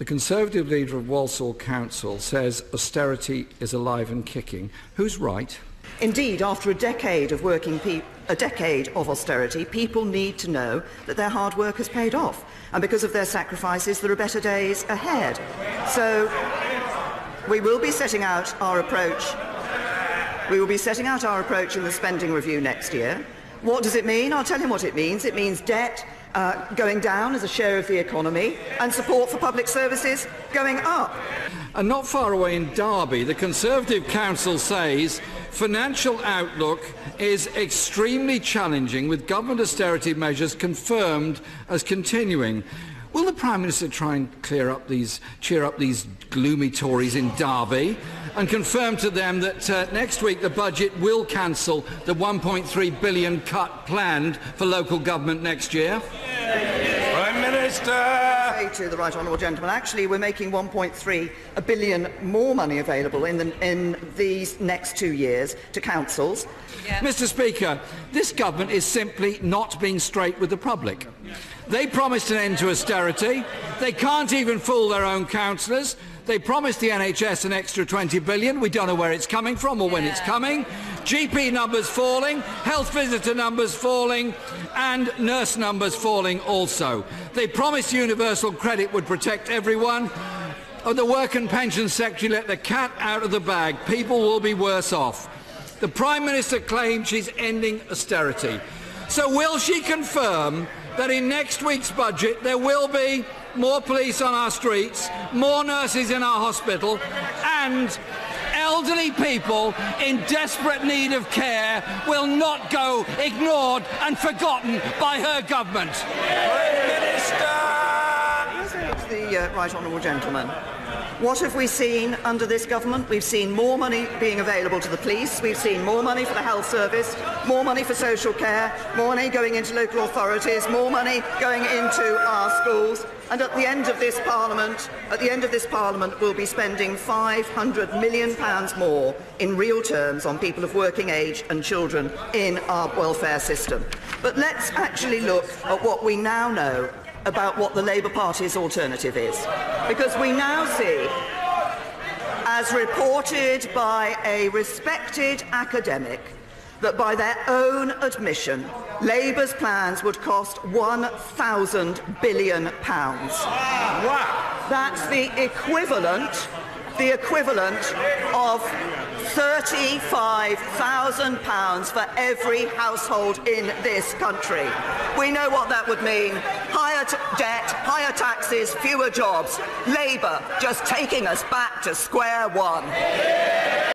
The Conservative leader of Walsall Council says austerity is alive and kicking. Who's right? Indeed, after a decade of austerity, people need to know that their hard work has paid off, and because of their sacrifices, there are better days ahead. So, we will be setting out our approach. We will be setting out our approach in the spending review next year. What does it mean? I'll tell you what it means. It means debt going down as a share of the economy and support for public services going up. And not far away in Derby, the Conservative Council says financial outlook is extremely challenging, with government austerity measures confirmed as continuing. Will the Prime Minister try and cheer up these gloomy Tories in Derby and confirm to them that next week the budget will cancel the £1.3 billion cut planned for local government next year? Prime Minister! To the right honourable gentleman, actually we're making £1.3 billion more money available in these next 2 years to councils. Yeah. Mr. Speaker, this government is simply not being straight with the public. They promised an end to austerity. They can't even fool their own councillors. They promised the NHS an extra £20 billion. We don't know where it's coming from or when it's coming. GP numbers falling, health visitor numbers falling, and nurse numbers falling also. They promised universal credit would protect everyone. The Work and Pension Secretary let the cat out of the bag. People will be worse off. The Prime Minister claimed she's ending austerity. So will she confirm that in next week's budget there will be more police on our streets, more nurses in our hospital, and elderly people in desperate need of care will not go ignored and forgotten by her government? Prime Minister! The right honourable gentleman. What have we seen under this government? We've seen more money being available to the police, we've seen more money for the health service, more money for social care, more money going into local authorities, more money going into our schools, and at the end of this Parliament, we'll be spending £500 million more in real terms on people of working age and children in our welfare system. But let's actually look at what we now know about what the Labour Party's alternative is. Because we now see, as reported by a respected academic, that by their own admission, Labour's plans would cost £1,000 billion. Wow! That's the equivalent of £35,000 for every household in this country. We know what that would mean. Higher debt, higher taxes, fewer jobs. Labour just taking us back to square one.